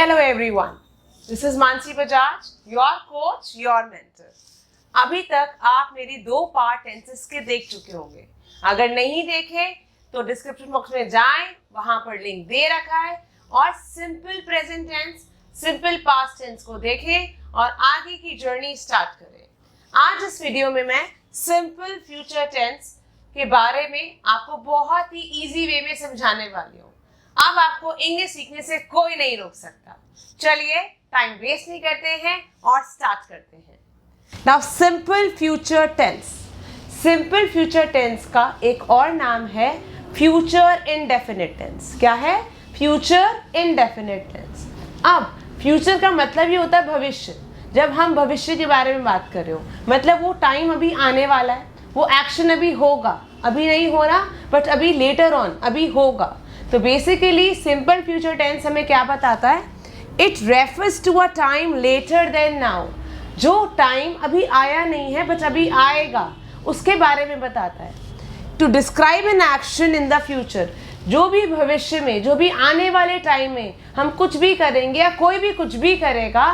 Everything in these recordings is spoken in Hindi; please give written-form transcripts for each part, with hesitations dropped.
Hello everyone, this is Mansi Bajaj, your coach, your mentor. अभी तक आप मेरी 2 पार्ट टेंसेस के देख चुके होंगे. अगर नहीं देखे तो डिस्क्रिप्शन बॉक्स में जाएं, वहां पर लिंक दे रखा है और simple present tense, simple past tense को देखें और आगे की जर्नी स्टार्ट करें. आज इस वीडियो में मैं सिंपल फ्यूचर टेंस के बारे में आपको बहुत ही इजी वे में समझाने वाली हूँ. अब आपको इंग्लिश सीखने से कोई नहीं रोक सकता. चलिए टाइम वेस्ट नहीं करते हैं और स्टार्ट करते हैं. Now simple future tense. Simple future tense का एक और नाम है फ्यूचर इंडेफिनिट टेंस. क्या है? Future indefinite tense. अब फ्यूचर का मतलब ये होता है भविष्य. जब हम भविष्य के बारे में बात कर रहे हो मतलब वो टाइम अभी आने वाला है, वो एक्शन अभी होगा, अभी नहीं हो रहा बट अभी लेटर ऑन अभी होगा. तो बेसिकली सिंपल फ्यूचर टेंस हमें क्या बताता है? It refers to a time later than now. जो टाइम अभी आया नहीं है बट अभी आएगा उसके बारे में बताता है. To describe an action in the future. जो भी भविष्य में, जो भी आने वाले टाइम में हम कुछ भी करेंगे या कोई भी कुछ भी करेगा,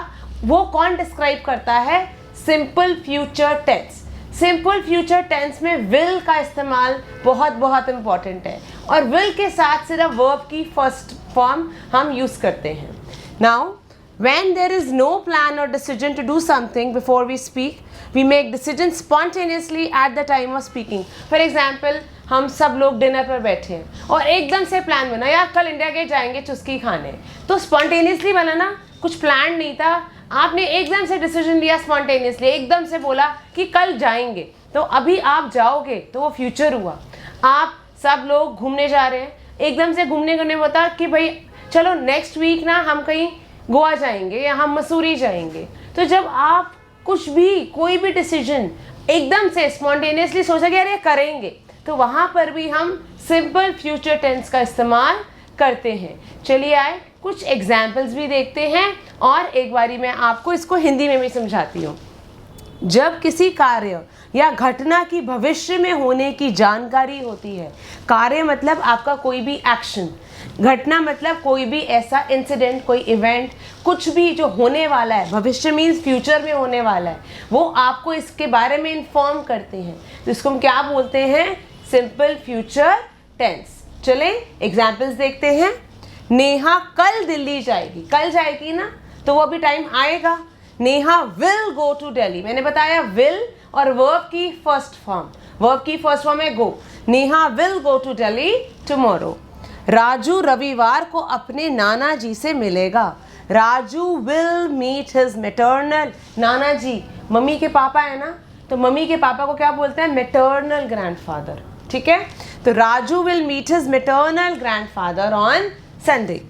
वो कौन डिस्क्राइब करता है? Simple future tense. Simple future tense में विल का इस्तेमाल बहुत बहुत इम्पॉर्टेंट है और विल के साथ सिर्फ वर्ब की फर्स्ट फॉर्म हम यूज़ करते हैं. Now when there is no plan or decision to do something before we speak, we make decisions spontaneously at the time of speaking. For example, हम सब लोग डिनर पर बैठे हैं और एकदम से प्लान बना, यार कल इंडिया गेट जाएंगे चुस्की खाने. तो स्पॉन्टेनियसली बना ना, कुछ प्लान नहीं था, आपने एकदम से डिसीजन लिया, स्पॉन्टेनियसली एकदम से बोला कि कल जाएंगे. तो अभी आप जाओगे तो वो फ्यूचर हुआ. आप सब लोग घूमने जा रहे हैं, एकदम से घूमने करने होता कि भाई चलो नेक्स्ट वीक ना हम कहीं गोवा जाएंगे या हम मसूरी जाएंगे. तो जब आप कुछ भी, कोई भी डिसीजन एकदम से स्पॉन्टेनियसली सोचा कि यार ये करेंगे, तो वहाँ पर भी हम सिंपल फ्यूचर टेंस का इस्तेमाल करते हैं. चलिए आए कुछ एग्जाम्पल्स भी देखते हैं और एक बारी मैं आपको इसको हिंदी में भी समझाती हूँ. जब किसी कार्य या घटना की भविष्य में होने की जानकारी होती है, कार्य मतलब आपका कोई भी एक्शन, घटना मतलब कोई भी ऐसा इंसिडेंट, कोई इवेंट, कुछ भी जो होने वाला है, भविष्य मीन्स फ्यूचर में होने वाला है, वो आपको इसके बारे में इन्फॉर्म करते हैं. तो इसको हम क्या बोलते हैं? Simple future tense. चले एग्जाम्पल्स देखते हैं. नेहा कल दिल्ली जाएगी. कल जाएगी ना, तो वो अभी टाइम आएगा. Neha will go to Delhi. मैंने बताया विल और वर्ब की फर्स्ट फॉर्म. वर्ब की फर्स्ट फॉर्म है go. Neha will go to Delhi tomorrow. Raju रविवार को अपने नाना जी से मिलेगा. Raju will meet his maternal. नाना जी मम्मी के पापा है ना, तो मम्मी के पापा को क्या बोलते हैं? Maternal grandfather. ठीक है, तो Raju will meet his maternal grandfather on Sunday.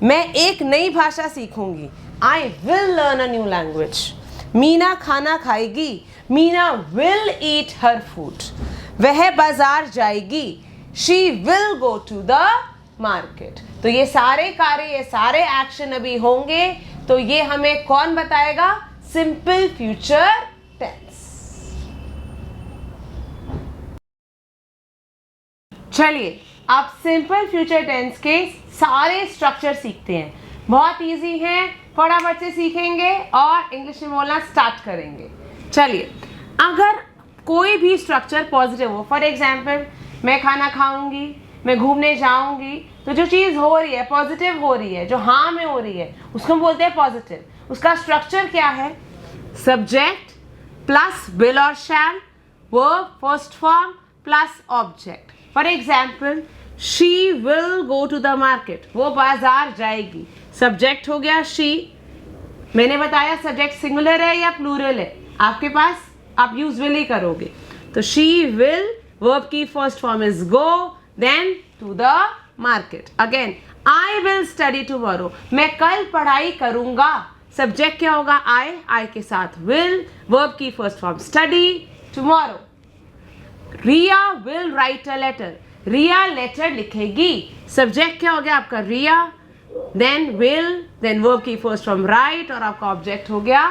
मैं एक नई भाषा सीखूंगी. I will learn a new language. Meena खाना खाएगी. Meena will eat her food. वह बाजार जाएगी. She will go to the market. तो ये सारे कार्य, ये सारे एक्शन अभी होंगे, तो ये हमें कौन बताएगा? Simple future tense. चलिए आप सिंपल फ्यूचर टेंस के सारे स्ट्रक्चर सीखते हैं. बहुत इजी हैं, फटाफट से सीखेंगे और इंग्लिश में बोलना स्टार्ट करेंगे. चलिए, अगर कोई भी स्ट्रक्चर पॉजिटिव हो, फॉर एग्जाम्पल मैं खाना खाऊंगी, मैं घूमने जाऊंगी, तो जो चीज़ हो रही है पॉजिटिव हो रही है, जो हाँ में हो रही है, उसको हम बोलते हैं पॉजिटिव. उसका स्ट्रक्चर क्या है? सब्जेक्ट प्लस विल और shall, verb first form plus object. For example she will go to the market. वो बाजार जाएगी. सब्जेक्ट हो गया शी. मैंने बताया सब्जेक्ट सिंगुलर है या प्लूरल है आपके पास, आप यूज विल ही करोगे. तो शी विल, वर्ब की first form is go, then to the market. Again I will study tomorrow. मैं कल पढ़ाई करूंगा. सब्जेक्ट क्या होगा? आई के साथ विल, वर्ब की first form study, tomorrow. Riya will write a letter. Riya letter लिखेगी. सब्जेक्ट क्या हो गया आपका? Riya, then will, then verb की फर्स्ट फॉर्म राइट और आपका ऑब्जेक्ट हो गया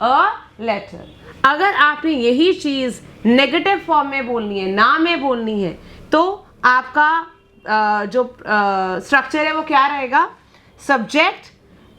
अ लेटर. अगर आपने यही चीज नेगेटिव फॉर्म में बोलनी है, ना में बोलनी है, तो आपका जो स्ट्रक्चर है वो क्या रहेगा? सब्जेक्ट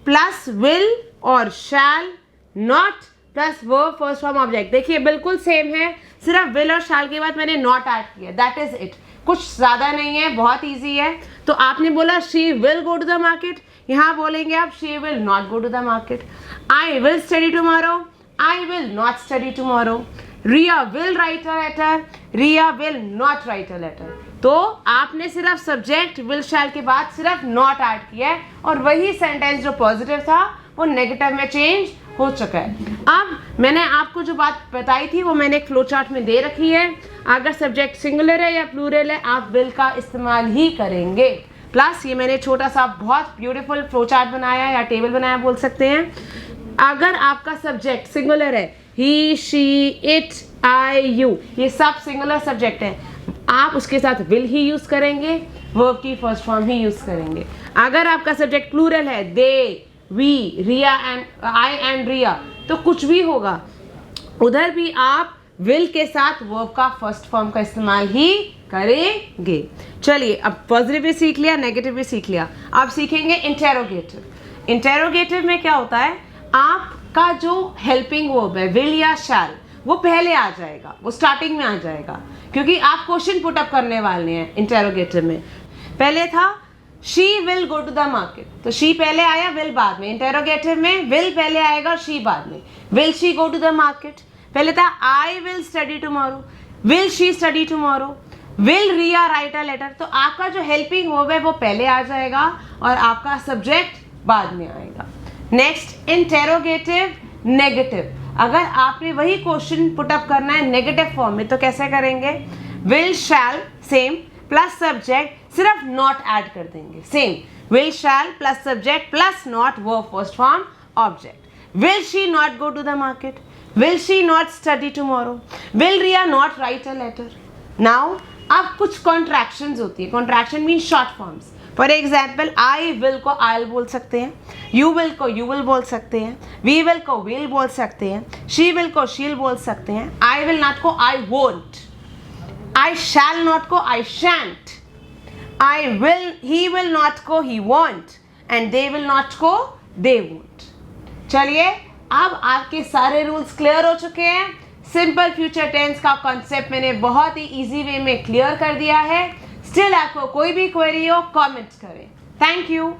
प्लस विल और shall not plus verb first form object. देखिए बिल्कुल सेम है, सिर्फ विल और शैल के बाद मैंने नॉट ऐड किया, दैट इज इट। कुछ ज़्यादा नहीं है, बहुत ईजी है। तो आपने बोला she will go to the market, यहाँ बोलेंगे आप she will not go to the market. I will study tomorrow, I will not study tomorrow. Riya will write a letter, Riya will not write a letter. तो आपने सिर्फ सब्जेक्ट विल शैल के बाद सिर्फ नॉट ऐड किया है और वही सेंटेंस जो पॉजिटिव था वो नेगेटिव में चेंज हो चुका है। अब मैंने आपको जो बात बताई थी वो मैंने एक फ्लो चार्ट में दे रखी है। अगर सब्जेक्ट सिंगुलर है या प्लूरल है आप विल का इस्तेमाल ही करेंगे। प्लस ये मैंने छोटा सा बहुत ब्यूटीफुल फ्लो चार्ट बनाया या टेबल बनाया बोल सकते हैं। अगर आपका सब्जेक्ट सिंगुलर है, he, she, it, I, you, ये सब सिंगुलर सब्जेक्ट है, आप उसके साथ विल ही यूज करेंगे, वर्ब की फर्स्ट फॉर्म ही यूज करेंगे। अगर आपका सब्जेक्ट प्लूरल है, they, we, Riya and I and Riya, तो कुछ भी होगा, उधर भी आप विल के साथ वर्ब का फर्स्ट फॉर्म का इस्तेमाल ही करेंगे। चलिए अब पॉजिटिव भी सीख लिया, नेगेटिव भी सीख लिया। अब सीखेंगे इंटेरोगेटिव। इंटेरोगेटिव में क्या होता है, आपका जो हेल्पिंग वर्ब है विल या शैल वो पहले आ जाएगा, वो स्टार्टिंग में आ जाएगा, क्योंकि आप क्वेश्चन पुट अप करने वाले हैं। इंटेरोगेटिव में पहले था she will go to the market, तो शी पहले आया, विल बाद में। इंटेरोगेटिव में विल पहले आएगा और शी बाद में। Will she go to the market, पहले था I will study tomorrow, will she study tomorrow. Will Riya write a letter, तो आपका जो हेल्पिंग वर्ब है वो पहले आ जाएगा और आपका सब्जेक्ट बाद में आएगा। Next interrogative negative. अगर आपने वही क्वेश्चन पुट अप करना है नेगेटिव फॉर्म में तो कैसे करेंगे, will shall same plus subject, सिर्फ नॉट ऐड कर देंगे। Same will shall plus subject plus not verb first form object. Will she not go to the market, will she not study tomorrow, will Riya not write a letter. Now अब कुछ कॉन्ट्रैक्शंस होती है, contraction mean short forms. For example I will को आई बोल सकते हैं, यू विल को यू विल बोल सकते हैं, वी विल को विल बोल सकते हैं, शी विल को शील बोल सकते हैं, आई विल नॉट को I won't, I shall not को I shan't, I will he will not को he won't and they will not को दे वोंट। चलिए अब आपके सारे रूल्स क्लियर हो चुके हैं। सिंपल फ्यूचर टेंस का कॉन्सेप्ट मैंने बहुत ही इजी वे में क्लियर कर दिया है। स्टिल आपको कोई भी क्वेरी हो कमेंट करें। Thank you.